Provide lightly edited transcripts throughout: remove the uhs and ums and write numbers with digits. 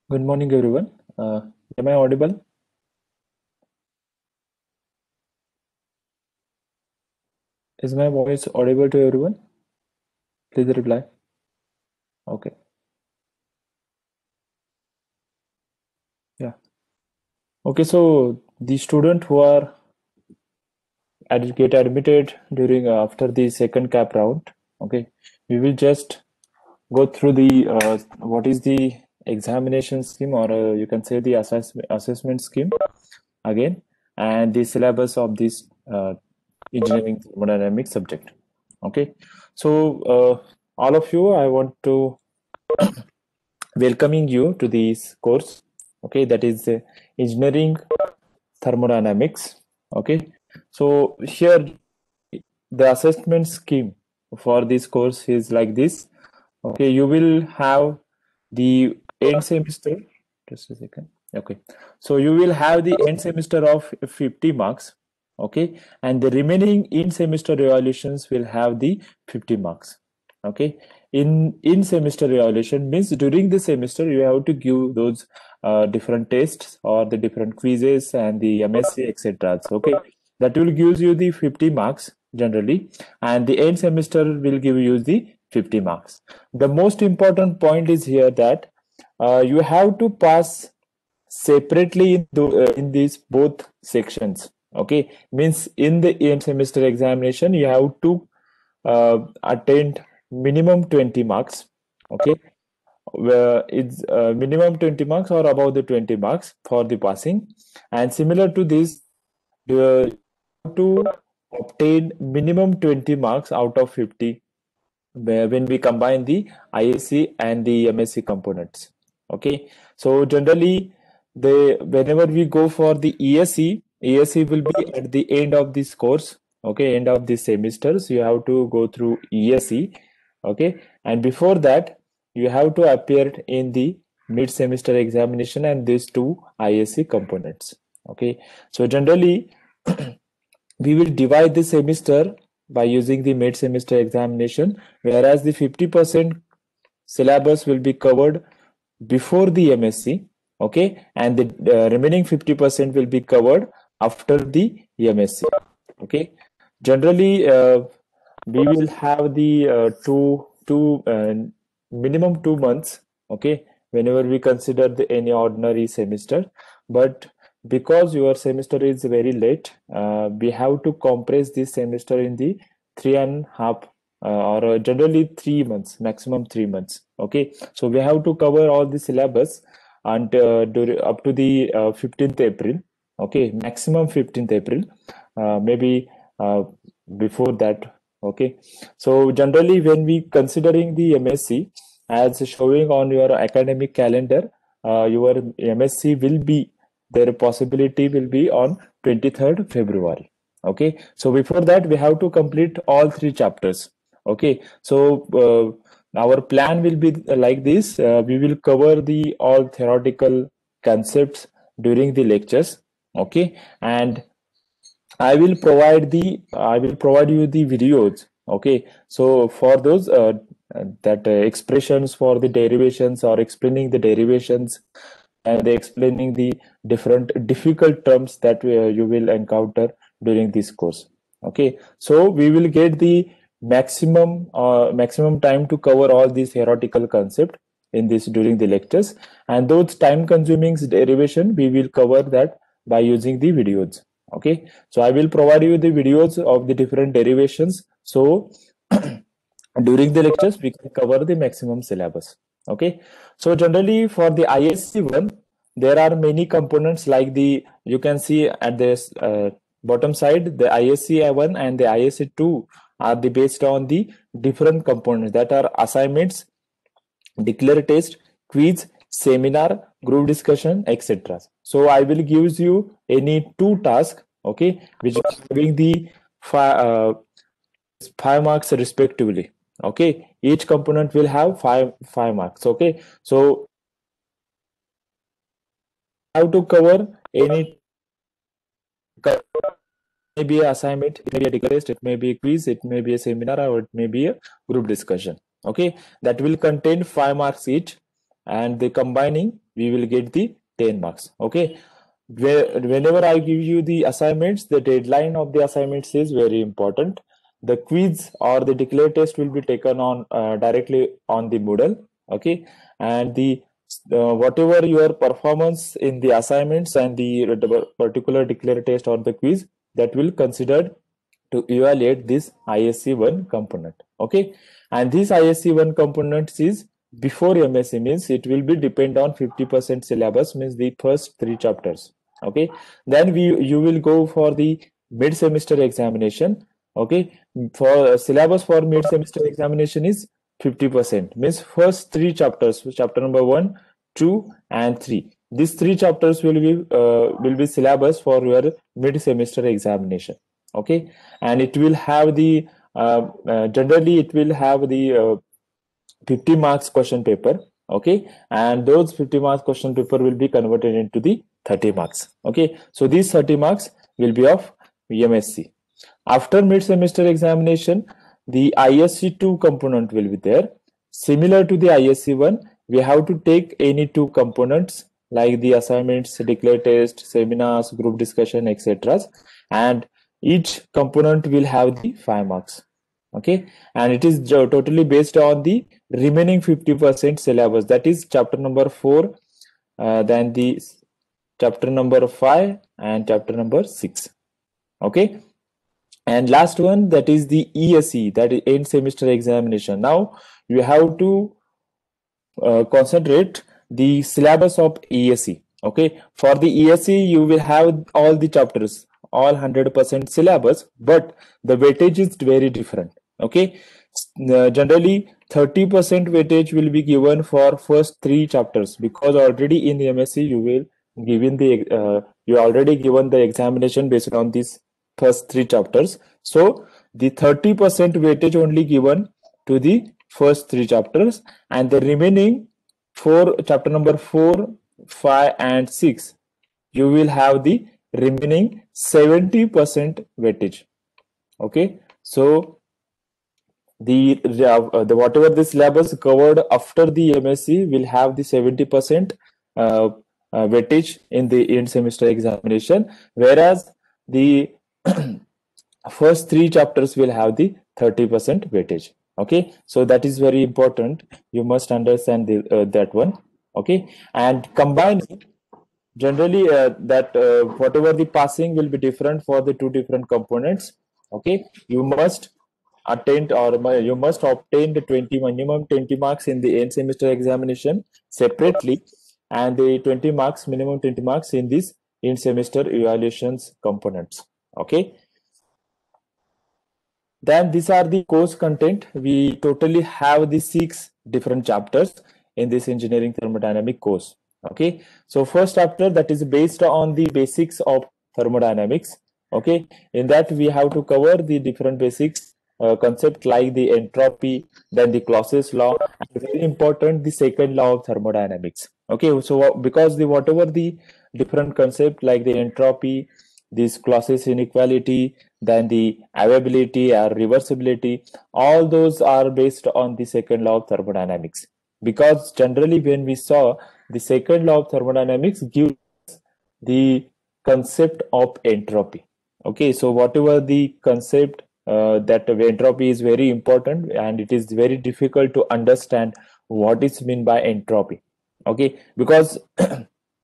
Good morning, everyone. Am I audible? Is my voice audible to everyone? Please reply. Okay. Yeah. Okay. So the student who are get admitted during after the second cap round. Okay. We will just go through the what is the examination scheme, or you can say the assessment scheme again, and the syllabus of this engineering thermodynamics subject. Okay. So all of you, I want to welcoming you to this course. Okay, that is engineering thermodynamics. Okay, so here the assessment scheme for this course is like this. Okay, you will have the end semester. Just a second. Okay, so you will have the end semester of 50 marks. Okay, and the remaining in semester evaluations will have the 50 marks. Okay, in semester evaluation means during the semester you have to give those different tests or the different quizzes and the MSc etc. Okay, that will gives you the 50 marks generally, and the end semester will give you the 50 marks. The most important point is here that you have to pass separately in these both sections. Okay, means in the end semester examination you have to attend minimum 20 marks. Okay, where it's minimum 20 marks or above the 20 marks for the passing, and similar to this you have to obtain minimum 20 marks out of 50 when we combine the ISC and the MSc components. Okay, so generally the whenever we go for the ESC will be at the end of this course. Okay, end of this semesters you have to go through ESC. Okay, and before that you have to appear in the mid semester examination and these two ISC components. Okay, so generally we will divide the semester by using the mid semester examination, whereas the 50% syllabus will be covered before the MSc. Okay, and the remaining 50% will be covered after the MSc. Okay, generally we will have the two minimum 2 months. Okay, whenever we consider the any ordinary semester, but because your semester is very late, we have to compress this semester in the 3.5 or generally 3 months, maximum 3 months. Okay, so we have to cover all the syllabus and up to the 15th April. Okay, maximum 15th April, maybe before that. Okay, so generally when we considering the MSc as showing on your academic calendar, your MSc will be their possibility will be on 23rd February. Okay, so before that we have to complete all three chapters. Okay, so our plan will be like this. We will cover the all theoretical concepts during the lectures. Okay, and I will provide you the videos. Okay, so for those that expressions for the derivations or explaining the derivations and explaining the different difficult terms that you will encounter during this course. Okay, so we will get the maximum time to cover all these theoretical concept in this during the lectures, and those time consuming derivation we will cover that by using the videos. Okay, so I will provide you the videos of the different derivations, so during the lectures we can cover the maximum syllabus. Okay, so generally for the ISC one there are many components like the you can see at this bottom side the ISC 1 and the ISC 2 are the based on the different components that are assignments, declare test, quiz, seminar, group discussion, etc. So I will give you any two tasks, okay, which are having the 5 marks respectively. Okay, each component will have five marks. Okay, so I have to cover any maybe a assignment, it may be a declare test, it may be a quiz, it may be a seminar, or it may be a group discussion. Okay, that will contain 5 marks each, and the combining we will get the 10 marks. Okay, whenever I give you the assignments, the deadline of the assignments is very important. The quiz or the declared test will be taken on directly on the Moodle. Okay, and the whatever your performance in the assignments and the particular declared test or the quiz, that will considered to evaluate this ISC1 component. Okay, and this ISC1 component is before MSc, means it will be depend on 50% syllabus, means the first 3 chapters. Okay, then you will go for the mid semester examination. Okay, for syllabus for mid semester examination is 50%, means first 3 chapters, chapter number 1, 2 and 3. These 3 chapters will be syllabus for your mid semester examination. Okay, and it will have the generally it will have the 50 marks question paper. Okay, and those 50 marks question paper will be converted into the 30 marks. Okay, so these 30 marks will be of MSc. After mid semester examination, the ISC2 component will be there. Similar to the ISC1, we have to take any 2 components like the assignments, declared test, seminars, group discussion, etc. And each component will have the 5 marks. Okay, and it is totally based on the remaining 50% syllabus, that is chapter number 4, then the chapter number 5 and chapter number 6. Okay, and last one, that is the ESE, that is end semester examination. Now you have to concentrate the syllabus of ESE. Okay, for the ESE you will have all the chapters, all 100% syllabus, but the weightage is very different. Okay, generally 30% weightage will be given for first 3 chapters, because already in the MSc you will given the you already given the examination based on these first 3 chapters. So the 30% weightage only given to the first 3 chapters, and the remaining 4, chapter number 4, 5 and 6, you will have the remaining 70% weightage. Okay, so the whatever the syllabus covered after the MSc will have the 70% weightage in the end semester examination, whereas the first 3 chapters will have the 30% weightage. Okay, so that is very important, you must understand that one. Okay, and combining, generally that whatever the passing will be different for the 2 different components. Okay, you must attend or you must obtain the minimum 20 marks in the end semester examination separately, and the 20 marks, minimum 20 marks in this end semester evaluations components. Okay, then these are the course content. We totally have the 6 different chapters in this engineering thermodynamic course. Okay, so first chapter, that is based on the basics of thermodynamics. Okay, in that we have to cover the different basics concept like the entropy, then the Clausius law, and very important, the second law of thermodynamics. Okay, so because the whatever the different concept like the entropy, this Clausius inequality, then the availability or reversibility, all those are based on the second law of thermodynamics. Because generally when we saw, the second law of thermodynamics gives the concept of entropy. Okay, so whatever the concept that entropy is very important, and it is very difficult to understand what is meant by entropy. Okay, because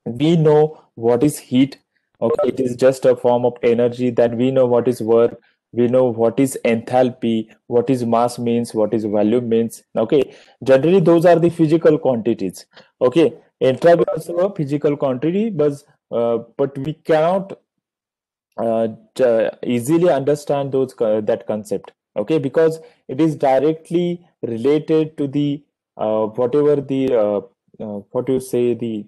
we know what is heat. Okay, it is just a form of energy. Then we know what is work, we know what is enthalpy, what is mass means, what is volume means. Okay, generally those are the physical quantities. Okay, entropy is also a physical quantity, but we cannot easily understand those that concept. Okay, because it is directly related to the whatever the what you say, the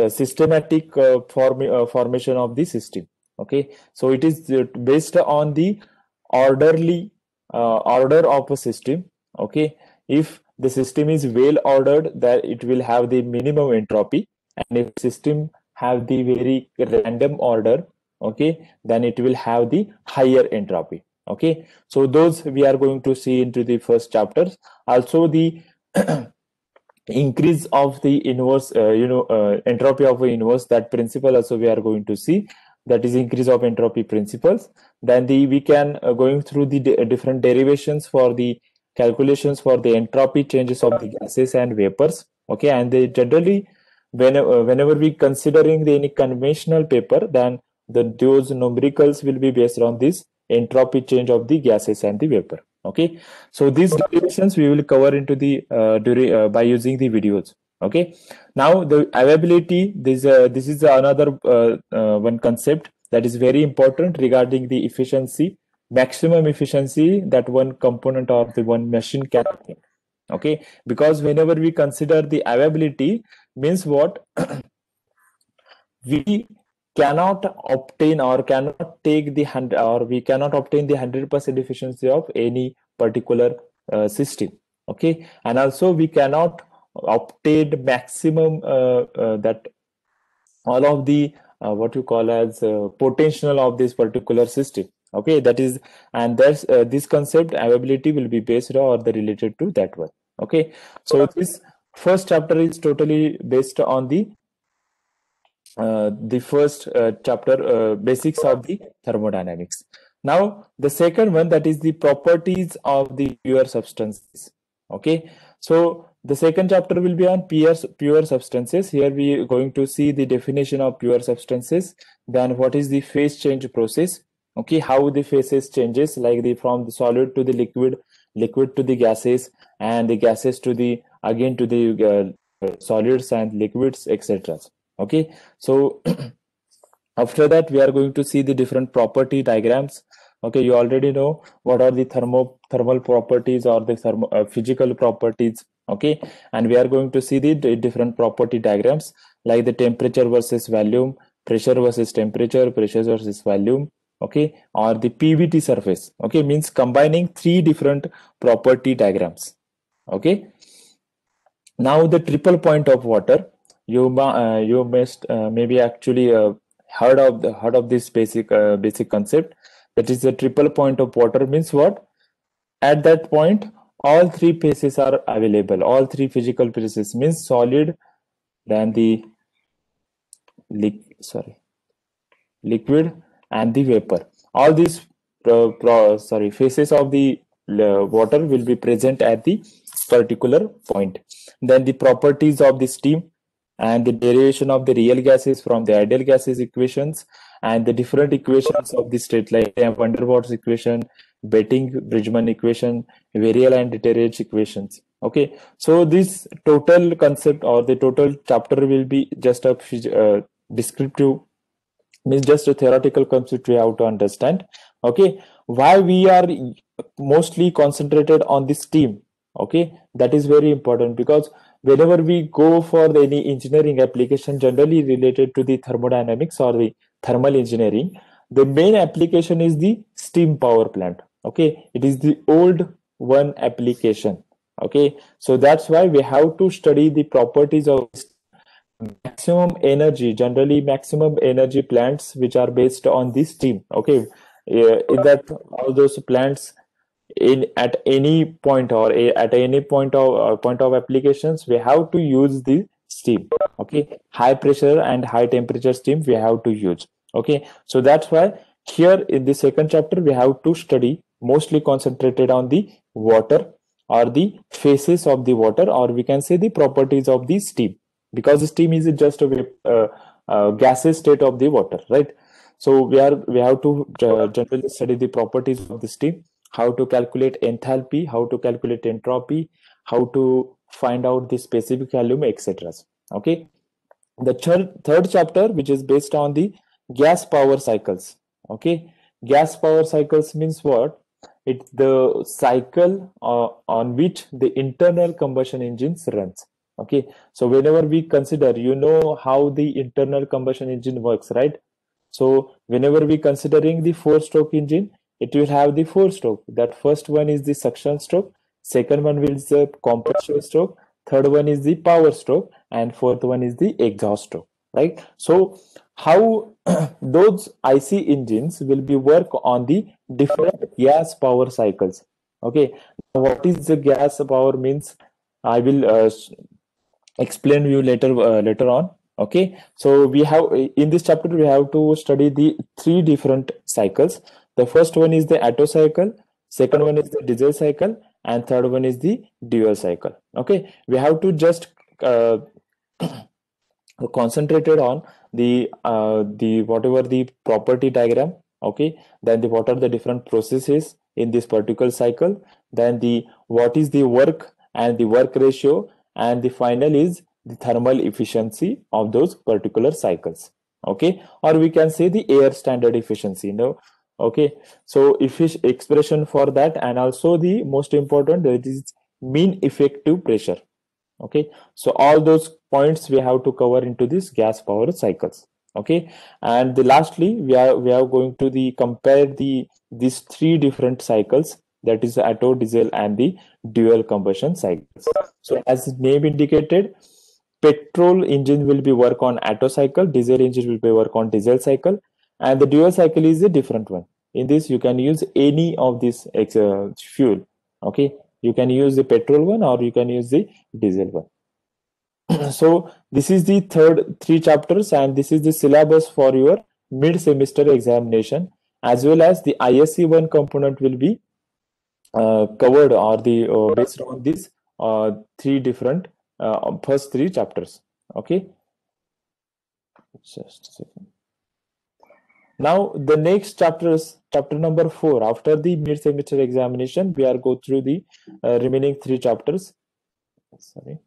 systematic formation of the system. Okay, so it is based on the orderly order of a system. Okay, if the system is well ordered, that it will have the minimum entropy, and if system have the very random order, okay, then it will have the higher entropy. Okay, so those we are going to see into the first chapters. Also the increase of the inverse, entropy of the inverse, that principle also we are going to see, that is increase of entropy principles. Then we can going through the different derivations for the calculations for the entropy changes of the gases and vapors. Okay, and they generally, whenever we considering any conventional paper, then those numericals will be based on this entropy change of the gases and the vapor. Okay, so these derivations we will cover into the by using the videos. Okay, now the availability, this is another one concept that is very important regarding the efficiency, maximum efficiency that one component or the one machine can attain. Okay, because whenever we consider the availability, means what, we cannot obtain or cannot take the 100, or we cannot obtain the 100% efficiency of any particular system. Okay, and also we cannot obtain maximum that all of the what you call as potential of this particular system. Okay, that is, and that's this concept availability will be based or the related to that one. Okay, so this first chapter is totally based on the first chapter, basics of the thermodynamics. Now the second one, that is the properties of the pure substances. Okay, so the second chapter will be on pure substances. Here we are going to see the definition of pure substances, then what is the phase change process. Okay, how the phases changes, like the from the solid to the liquid, liquid to the gases, and the gases to the again to the solids and liquids, etc. Okay, so after that we are going to see the different property diagrams. Okay, you already know what are the thermal properties or the physical properties. Okay, and we are going to see the different property diagrams, like the temperature versus volume, pressure versus temperature, pressure versus volume. Okay, or the PVT surface. Okay, means combining three different property diagrams. Okay, now the triple point of water, you must maybe actually heard of this basic concept, that is the triple point of water. Means what, at that point all three phases are available, all three physical phases, means solid, then the liquid and the vapor. All these phases of the water will be present at the particular point. Then the properties of the steam and the derivation of the real gases from the ideal gases equations, and the different equations of the state, like van der Waals equation, Betting-Bridgman equation, Varial and Dirichlet equations. Okay, so this total concept or the total chapter will be just a descriptive, means just a theoretical concept we have to understand. Okay, why we are mostly concentrated on the steam. Okay, that is very important, because whenever we go for any engineering application generally related to the thermodynamics or the thermal engineering, the main application is the steam power plant. Okay, it is the old one application. Okay, so that's why we have to study the properties of maximum energy, generally maximum energy plants which are based on the steam. Okay, in that all those plants, in at any point or at any point of applications, we have to use the steam. Okay, high pressure and high temperature steam we have to use. Okay, so that's why here in the second chapter we have to study mostly concentrated on the water, or the phases of the water, or we can say the properties of the steam, because steam is just a gaseous state of the water, right? So we have to generally study the properties of the steam, how to calculate enthalpy, how to calculate entropy, how to find out the specific volume, etc. Okay, the third chapter, which is based on the gas power cycles. Okay, gas power cycles means what? It's the cycle on which the internal combustion engines runs. Okay, so whenever we consider, you know how the internal combustion engine works, right? So whenever we considering the four-stroke engine, it will have the four stroke. That first one is the suction stroke, second one is the compression stroke, third one is the power stroke, and fourth one is the exhaust stroke, right? So how those IC engines will be work on the different gas power cycles. Okay, what is the gas power means? I will explain you later on. Okay, so we have in this chapter we have to study the three different cycles. The first one is the Otto cycle, second one is the diesel cycle, and third one is the dual cycle. Okay, we have to just uh, concentrated on the whatever the property diagram. Okay, then the what are the different processes in this particular cycle, then the what is the work and the work ratio, and the final is the thermal efficiency of those particular cycles. Okay, or we can say the air standard efficiency, okay. So if expression for that, and also the most important, that is mean effective pressure. Okay, so all those points we have to cover into this gas power cycles. Okay, and lastly we are going to the compare these three different cycles, that is Otto, diesel, and the dual combustion cycles. So as the name indicated, petrol engine will be work on Otto cycle, diesel engine will be work on diesel cycle, and the dual cycle is a different one. In this you can use any of this fuel. Okay, you can use the petrol one or you can use the diesel one. So this is the three chapters, and this is the syllabus for your mid semester examination, as well as the ISC 1 component will be covered, or the based on these three different first three chapters. Okay, just a second. Now the next chapter is chapter number 4. After the mid semester examination, we are go through the remaining three chapters. Sorry.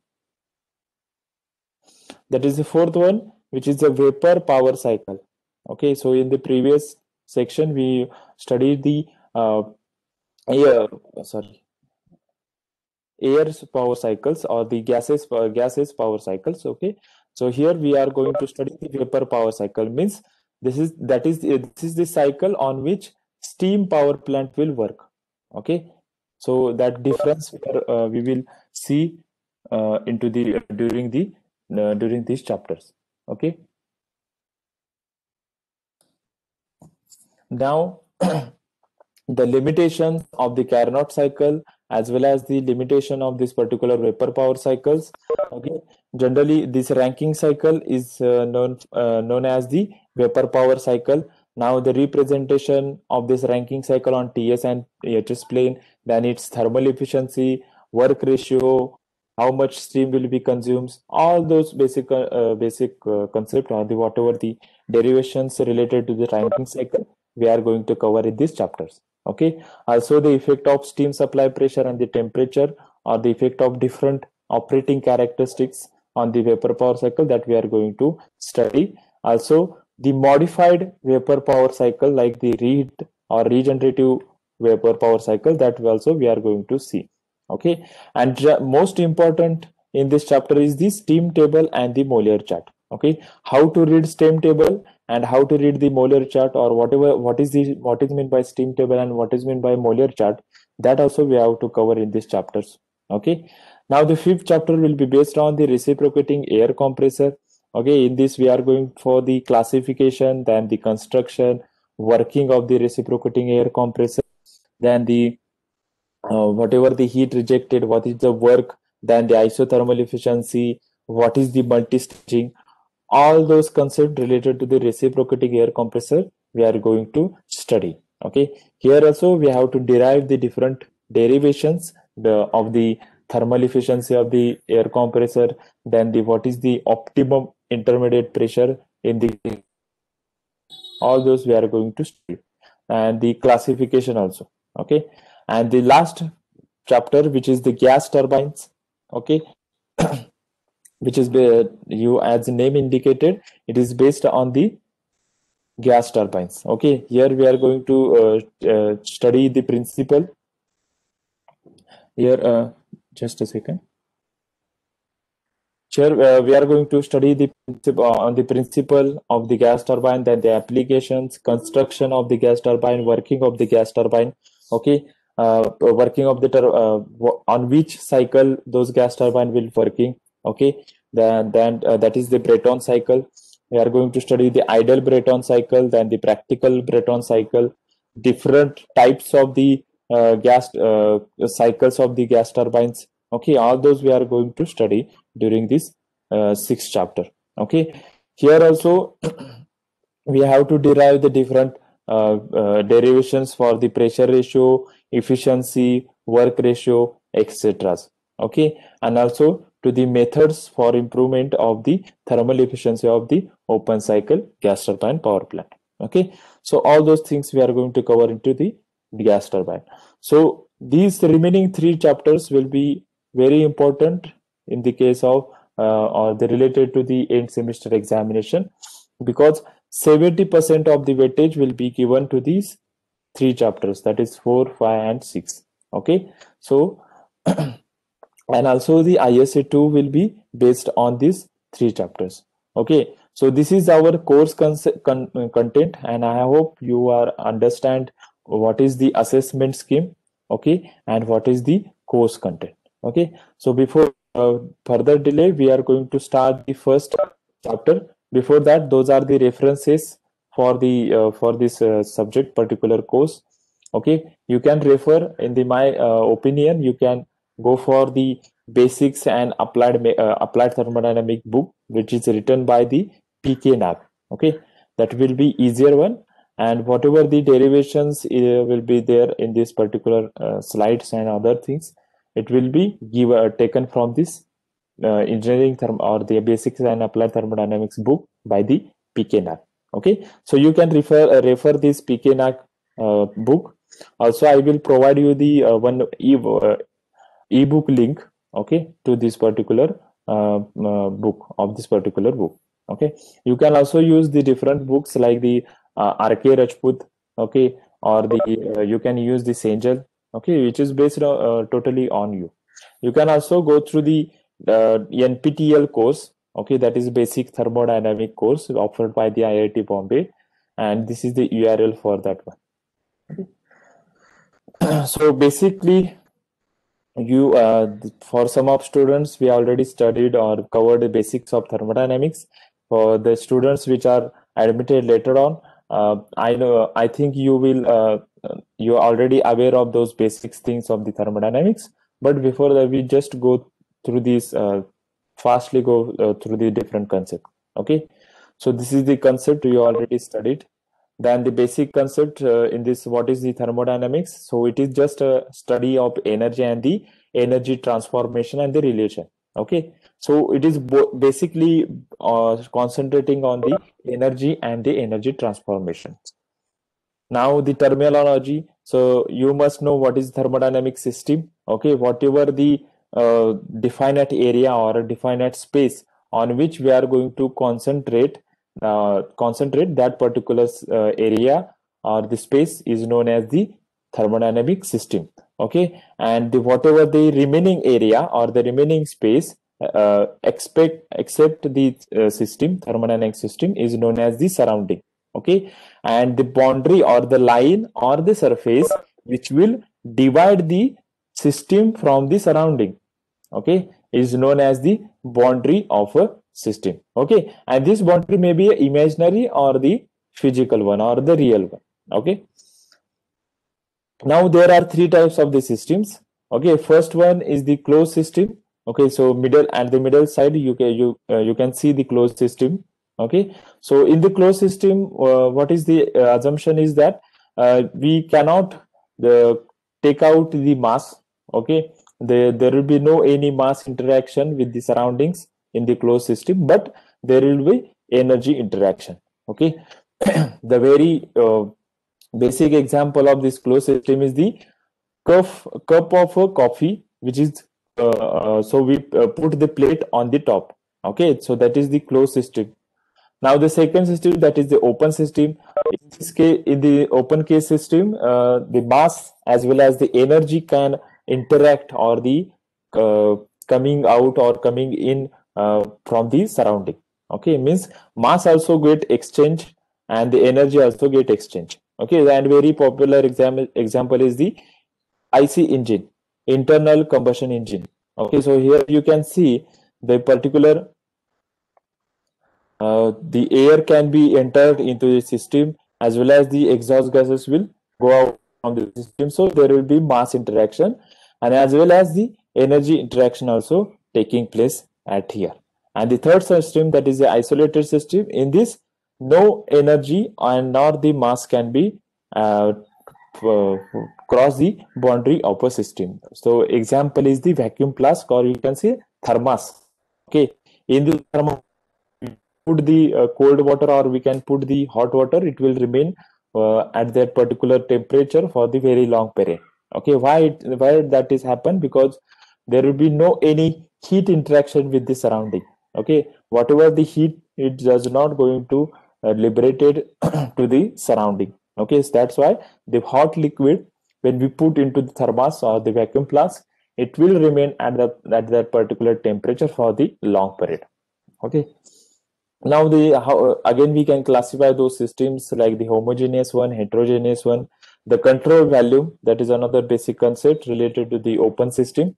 That is the fourth one, which is the vapor power cycle. Okay, so in the previous section we studied the air power cycles, or the gases power cycles. Okay, so here we are going to study the vapor power cycle. Means this is the cycle on which steam power plant will work. Okay, so that difference we will see into the during these chapters. Okay, now the limitation of the Carnot cycle, as well as the limitation of this particular vapor power cycles. Okay, generally this Rankine cycle is known as the vapor power cycle. Now the representation of this Rankine cycle on TS and HS plane, then its thermal efficiency, work ratio, how much steam will be consumed, all those basic concept, or the whatever the derivations related to the Rankine cycle, we are going to cover in these chapters. Okay, also the effect of steam supply pressure and the temperature, or the effect of different operating characteristics on the vapor power cycle, that we are going to study. Also the modified vapor power cycle, like the reheat or regenerative vapor power cycle, that we are going to see. Okay, and most important in this chapter is the steam table and the Molar chart. Okay, how to read steam table and how to read the Molar chart, or what is meant by steam table and what is meant by Molar chart, that also we have to cover in these chapters. Okay, now the fifth chapter will be based on the reciprocating air compressor. Okay, in this we are going for the classification, then the construction, working of the reciprocating air compressor, then the whatever the heat rejected, what is the work, then the isothermal efficiency, what is the multi-staging, all those concepts related to the reciprocating air compressor we are going to study. Okay, here also we have to derive the different derivations of the thermal efficiency of the air compressor, then the what is the optimum intermediate pressure in the, all those we are going to study, and the classification also. Okay, and the last chapter, which is the gas turbines. Okay, which is you, as the name indicated, it is based on the gas turbines. Okay, here we are going to study the principle. Here, just a second. Here we are going to study the on the principle of the gas turbine, then the applications, construction of the gas turbine, working of the gas turbine. Okay, working of the on which cycle those gas turbine will working. Okay, then that is the Breton cycle. We are going to study the ideal Breton cycle, then the practical Breton cycle, different types of the gas cycles of the gas turbines. Okay, all those we are going to study during this sixth chapter. Okay, here also we have to derive the different derivations for the pressure ratio, efficiency, work ratio, etc. Okay, and also to the methods for improvement of the thermal efficiency of the open cycle gas turbine power plant. Okay, so all those things we are going to cover into the gas turbine. So these remaining three chapters will be very important in the case of or the related to the end semester examination, because 70% of the weightage will be given to these three chapters, that is 4, 5, and 6. Okay, so and also the ISA 2 will be based on these three chapters. Okay, so this is our course content, and I hope you are understand what is the assessment scheme, okay, and what is the course content. Okay, so before further delay, we are going to start the first chapter. Before that, those are the references for this subject particular course. Okay, you can refer in the my opinion, you can go for the basics and applied thermodynamic book, which is written by the PK Nag. Okay, that will be easier one, and whatever the derivations will be there in this particular slides and other things, it will be taken from this engineering or the basics and applied thermodynamics book by the PK Nag. Okay, so you can refer this PK Nag book. Also, I will provide you the one ebook link, okay, to this particular book of this particular book. Okay, you can also use the different books like the RK Rajput, okay, or the you can use the Sengel, okay, which is based totally on you. You can also go through the NPTEL course, okay, that is basic thermodynamic course offered by the IIT Bombay, and this is the URL for that one. Okay. So basically, you for some of students we already studied or covered the basics of thermodynamics. For the students which are admitted later on, I think you will you are already aware of those basics things of the thermodynamics, but before that we just go through these fastly go through the different concepts. Okay, so this is the concept you already studied. Then the basic concept in this, what is the thermodynamics? So it is just a study of energy and the energy transformation and the relation. Okay, so it is basically concentrating on the energy and the energy transformation. Now the terminology, so you must know what is thermodynamic system. Okay, whatever the definite area or a definite space on which we are going to concentrate that particular area or the space is known as the thermodynamic system. Okay, and whatever the remaining area or the remaining space except the system, thermodynamic system, is known as the surrounding. Okay, and the boundary or the line or the surface which will divide the system from the surrounding, okay, is known as the boundary of a system. Okay, and this boundary may be imaginary or the physical one or the real one. Okay, now there are three types of the systems. Okay, first one is the closed system. Okay, so middle side you can see the closed system. Okay, so in the closed system, what is the assumption is that we cannot take out the mass. Okay, there will be no any mass interaction with the surroundings in the closed system, but there will be energy interaction. Okay, the very basic example of this closed system is the cup of a coffee, which is so we put the plate on the top. Okay, so that is the closed system. Now the second system, that is the open system. In this case, in the open case system, the mass as well as the energy can interact or the coming out or coming in from the surrounding. Okay, means mass also get exchange and the energy also get exchange. Okay, and very popular example is the IC engine, internal combustion engine. Okay, so here you can see the particular the air can be entered into the system as well as the exhaust gases will go out from the system. So there will be mass interaction, and as well as the energy interaction also taking place at here. And the third system, that is the isolated system. In this, no energy and nor the mass can be cross the boundary of a system. So example is the vacuum flask, or you can say thermos. Okay, in the thermos, put the cold water or we can put the hot water, it will remain at that particular temperature for the very long period. Okay, why that is happen? Because there will be no any heat interaction with the surrounding. Okay, whatever the heat, it does not going to liberated to the surrounding. Okay, so that's why the hot liquid, when we put into the thermos or the vacuum flask, it will remain at that particular temperature for the long period. Okay, now again we can classify those systems like the homogeneous one, heterogeneous one. The control volume, that is another basic concept related to the open system.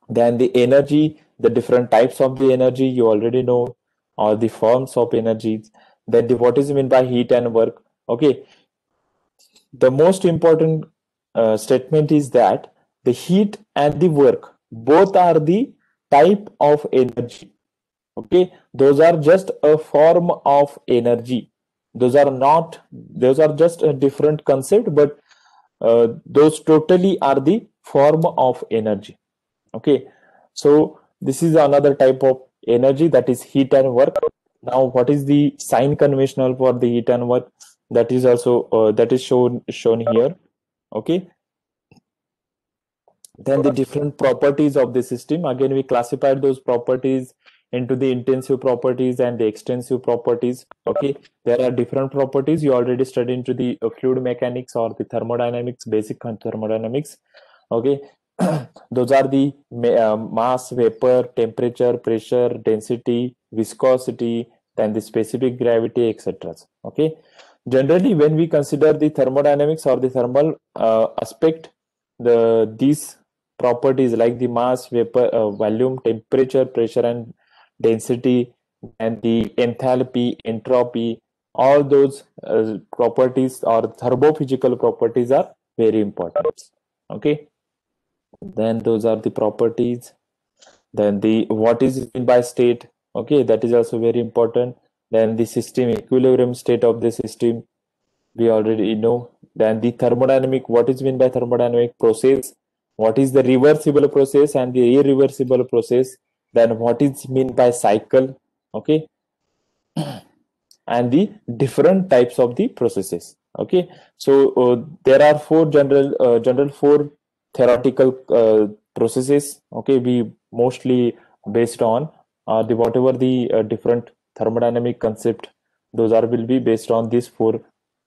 Then the energy, the different types of the energy you already know, or the forms of energies. Then what is meant by heat and work. Okay, the most important statement is that the heat and the work both are the type of energy. Okay, those are just a form of energy. Those are just a different concept, but those totally are the form of energy. Okay, so this is another type of energy, that is heat and work. Now what is the sign conventional for the heat and work? That is also that is shown here. Okay, then the different properties of the system, again we classified those properties into the intensive properties and the extensive properties. Okay, there are different properties you already studied into the fluid mechanics or the thermodynamics, basic thermodynamics. Okay, those are the mass, vapor, temperature, pressure, density, viscosity, then the specific gravity, etc. Okay, generally when we consider the thermodynamics or the thermal aspect, these properties like the mass, vapor, volume, temperature, pressure, and density, and the enthalpy, entropy, all those properties or thermophysical properties are very important. Okay, then those are the properties. Then the what is meant by state. Okay, that is also very important. Then the system equilibrium state of the system, we already know. Then the thermodynamic, what is meant by thermodynamic process, what is the reversible process and the irreversible process, then what is meant by cycle. Okay, and the different types of the processes. Okay, so there are four theoretical processes. Okay, we mostly based on the whatever the different thermodynamic concept, those are will be based on these four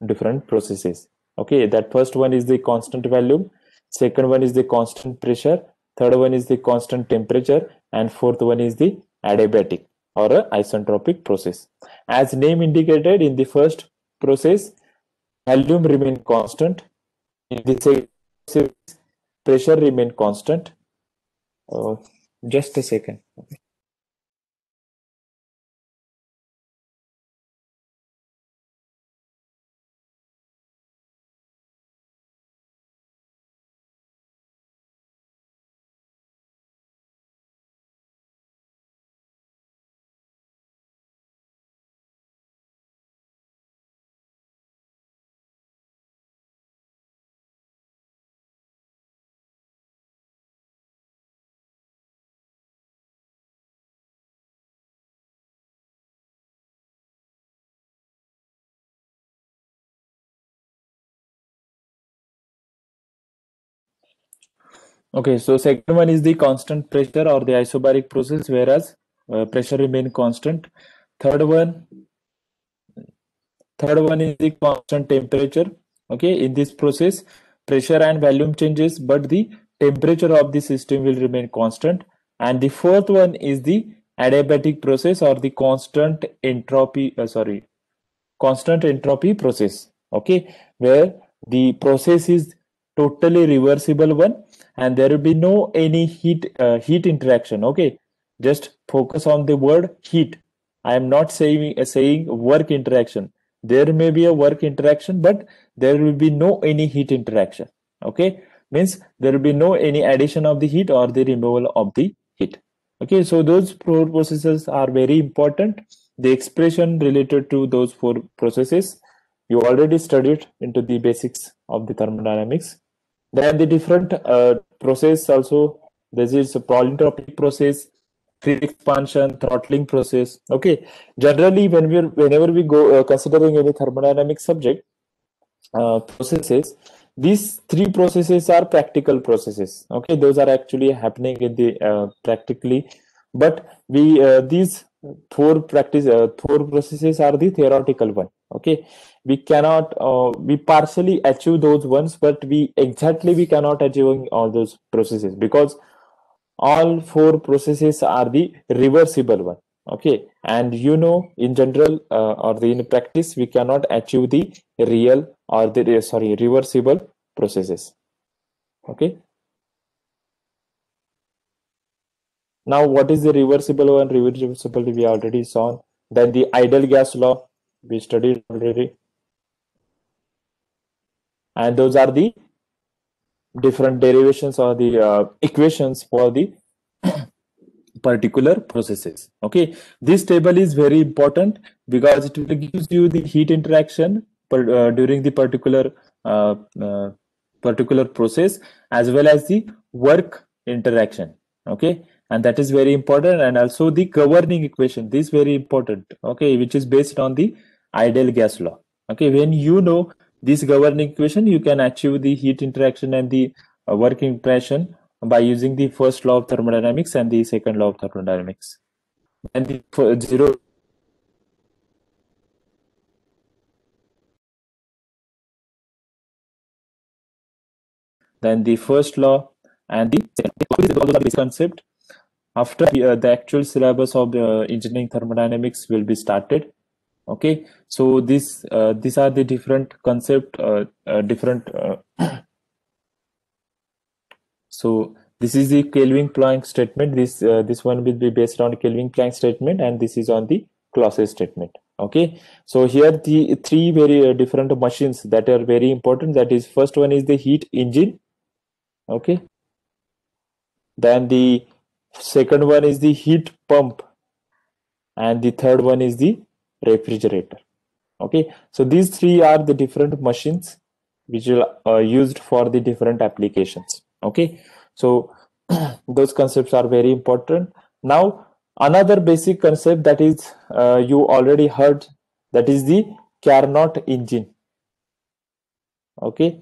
different processes. Okay, that first one is the constant volume, second one is the constant pressure, third one is the constant temperature, and fourth one is the adiabatic or a isentropic process. As name indicated, in the first process, volume remain constant. In the second process, pressure remain constant. Just a second. Okay, so second one is the constant pressure or the isobaric process, whereas pressure remain constant. Third one, third one is the constant temperature. Okay, in this process, pressure and volume changes, but the temperature of the system will remain constant. And the fourth one is the adiabatic process or the constant entropy process. Okay, where the process is totally reversible one, and there will be no any heat interaction. Okay, just focus on the word heat. I am not saying work interaction. There may be a work interaction, but there will be no any heat interaction. Okay, means there will be no any addition of the heat or the removal of the heat. Okay, so those four processes are very important. The expression related to those four processes you already studied into the basics of the thermodynamics. Then the different process also, this is a polytropic process, free expansion, throttling process. Okay, generally whenever we go considering any thermodynamic subject processes, these three processes are practical processes. Okay, those are actually happening in the practically, but we these four processes are the theoretical one. Okay, we cannot we partially achieve those ones, but we cannot achieve all those processes because all four processes are the reversible one. Okay, and in general or in practice we cannot achieve the real or the reversible processes. Okay, now what is the reversible one? Reversible we already saw. Then the ideal gas law we studied already, and those are the different derivations or the equations for the particular processes. Okay, this table is very important because it will gives you the heat interaction during the uh, uh, particular process, as well as the work interaction. Okay, and that is very important, and also the governing equation, this is very important. Okay, which is based on the ideal gas law. Okay, when you know this governing equation, you can achieve the heat interaction and the work interaction by using the first law of thermodynamics and the second law of thermodynamics. And the zero then the first law and the second this concept. After the actual syllabus of engineering thermodynamics will be started. Okay, so these are the different concept, different. So this is the Kelvin-Planck statement. This one will be based on Kelvin-Planck statement, and this is on the Clausius statement. Okay, so here the three very different machines that are very important. That is, first one is the heat engine. Okay, then the second one is the heat pump, and the third one is the refrigerator. Okay, so these three are the different machines which are used for the different applications. Okay, so those concepts are very important. Now another basic concept that is you already heard, that is the Carnot engine. Okay,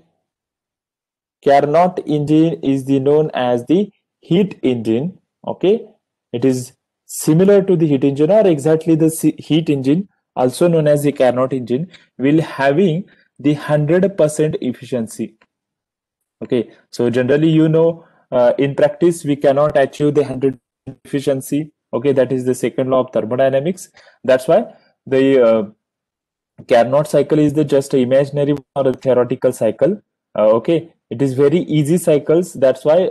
Carnot engine is the known as the heat engine. Okay, it is similar to the heat engine or exactly the heat engine, also known as the Carnot engine, will having the 100% efficiency. Okay, so generally in practice we cannot achieve the 100 efficiency. Okay, that is the second law of thermodynamics. That's why the Carnot cycle is the just imaginary or a theoretical cycle. Okay, it is very easy cycles. That's why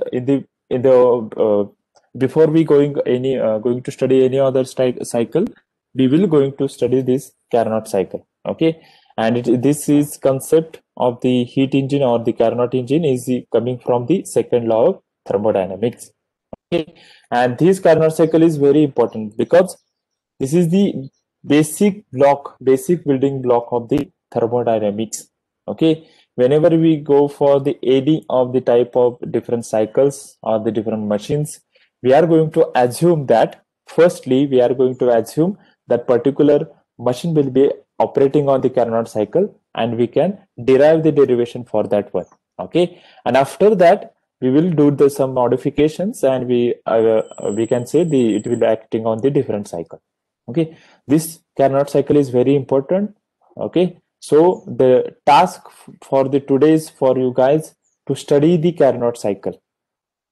before we going to study any other cycle, we will going to study this Carnot cycle. Okay, and this is concept of the heat engine or the Carnot engine is coming from the second law of thermodynamics. Okay, and this Carnot cycle is very important because this is the basic building block of the thermodynamics. Okay, whenever we go for the any of the type of different cycles or the different machines, we are going to assume that firstly we are going to assume that particular machine will be operating on the Carnot cycle, and we can derive the derivation for that one. Okay, and after that we will do some modifications, and we can say it will be acting on the different cycle. Okay, this Carnot cycle is very important. Okay, so the task for the today is for you guys to study the Carnot cycle.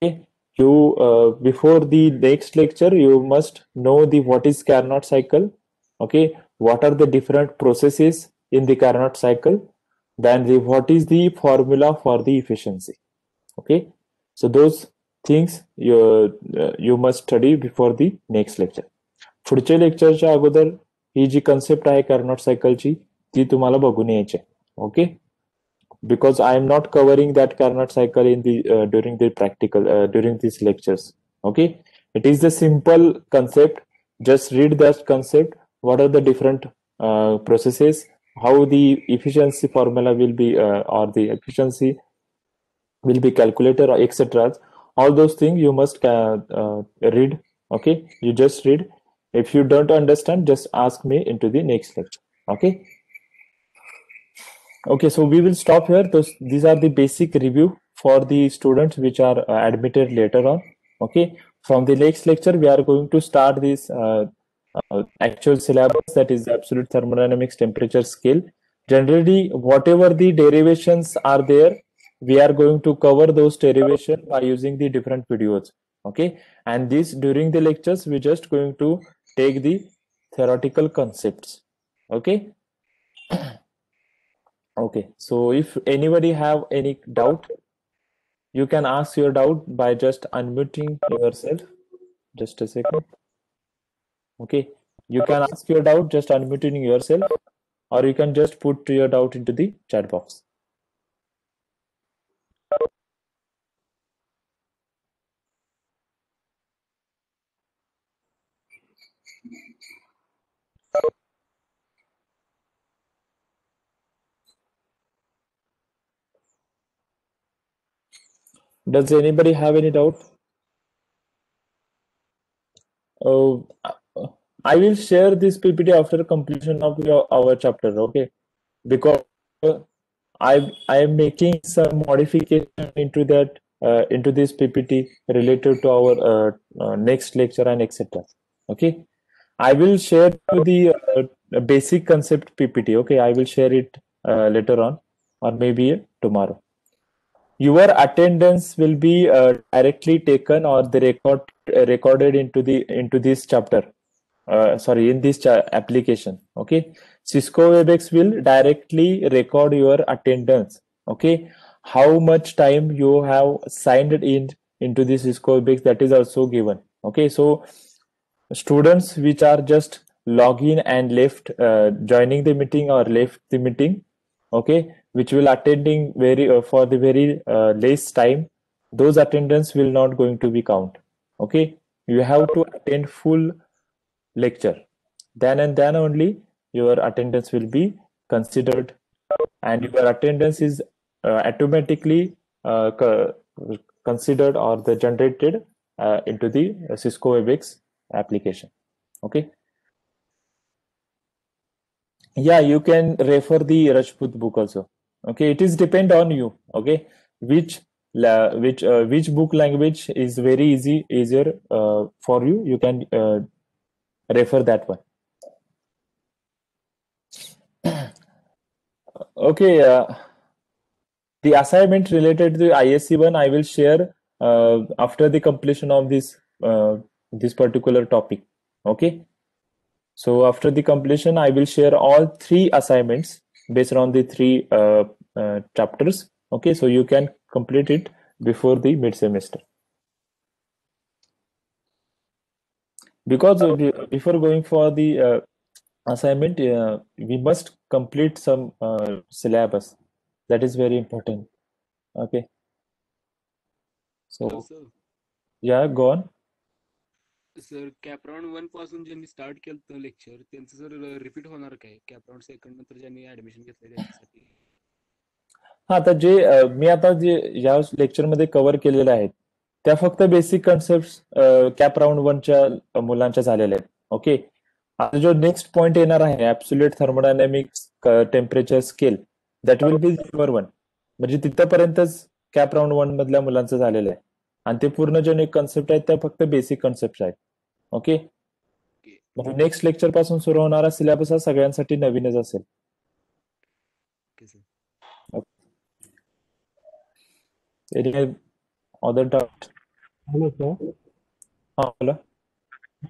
Okay, you before the next lecture you must know the what is Carnot cycle. Okay, what are the different processes in the Carnot cycle, then what is the formula for the efficiency. Okay, so those things you must study before the next lecture. पुढच्या लेक्चरच्या अगोदर ही जी concept आहे Carnot सायकलची ती तुम्हाला बघून यायची. Okay, because I am not covering that Carnot cycle in the during the practical during these lectures. Okay, it is a simple concept. Just read that concept. What are the different processes? How the efficiency formula will be, or the efficiency will be calculated, or etc. All those things you must read. Okay, you just read. If you don't understand, just ask me into the next lecture. Okay. Okay, so we will stop here. These are the basic review for the students which are admitted later on. Okay, from the next lecture, we are going to start this actual syllabus, that is absolute thermodynamics temperature scale. Generally, whatever the derivations are there, we are going to cover those derivation by using the different videos. Okay, and this during the lectures, we're just going to take the theoretical concepts. Okay. Okay, so if anybody have any doubt, you can ask your doubt by just unmuting yourself. Just a second. Okay, you can ask your doubt just unmuting yourself, or you can just put your doubt into the chat box. Does anybody have any doubt? Uh, I will share this PPT after completion of our chapter. Okay, because I am making some modification into that into this PPT related to our next lecture and etc. Okay, I will share to the basic concept PPT. Okay, I will share it later on, or maybe tomorrow. Your attendance will be directly taken, or the recorded into this chapter. Sorry, in this application. Okay, Cisco WebEx will directly record your attendance. Okay, how much time you have signed in into this Cisco WebEx, that is also given. Okay, so students which are just log in and left joining the meeting or left the meeting, okay, which will attending very for the very less time, those attendance will not going to be count. Okay, you have to attend full lecture, then and then only your attendance will be considered, and your attendance is automatically considered or the generated into the Cisco WebEx application. Okay, yeah, you can refer the Rajput book also. Okay, it is depend on you. Okay, which which book language is very easier for you, you can refer that one. Okay, the assignment related to the ISC one I will share after the completion of this particular topic. Okay, so after the completion, I will share all three assignments based on the three chapters. Okay, so you can complete it before the mid semester. Because before going for the assignment, we must complete some syllabus. That is very important. Okay, Hello so sir. yeah, go on. Sir कॅपराऊंड one पासून ज्यांनी start केलं lecture त्यांचं sir repeat होणार काय कॅपराऊंड second नंतर ज्यांनी admission घेतलंय त्यांच्यासाठी हा, आता जे मी आता जे या लेक्चरमध्ये कव्हर केलेले आहेत त्या फक्त बेसिक कन्सेप्ट कॅप राऊंड वनच्या मुलांच्या झालेल्या आहेत. ओके, आता जो नेक्स्ट पॉइंट येणार आहे absolute thermodynamics temperature scale, that will be your one. म्हणजे तिथपर्यंतच कॅप राऊंड वन मधल्या मुलांचं झालेलं आहे, आणि ते पूर्ण जे कन्सेप्ट आहेत त्या फक्त बेसिक कन्सेप्ट आहेत. ओके, ओके म्हणजे नेक्स्ट लेक्चर पासून सुरू होणारा सिलेबस हा सगळ्यांसाठी नवीनच असेल. Okay sir. Any other doubt? Hello sir. हा, बोला.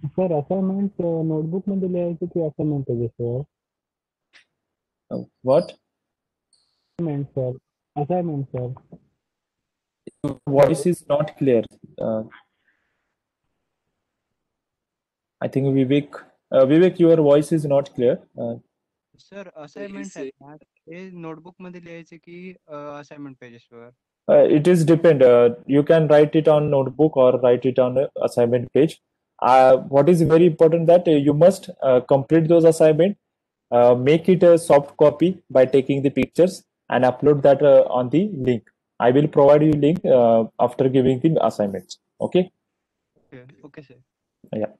सर असाइनमेंट नोटबुक मध्ये लिहायचं की असाइनमेंट आहे sir? What? Assignment sir. Assignment sir. Voice is not clear. I think Vivek, your voice is not clear. Sir assignments आहेत ना हे notebook मध्ये लिहायचे की assignment पेजेसवर? It is depend. You can write it on notebook or write it on a assignment page. What is very important that you must complete those assignment, make it a soft copy by taking the pictures and upload that on the link. I will provide you link after giving the assignments. Okay. Okay, sir. Yeah.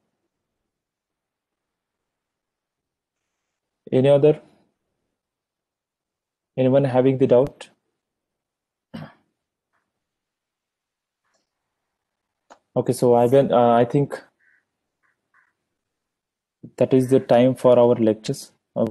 Any other? Anyone having the doubt? Okay, so I think that is the time for our lectures. Okay.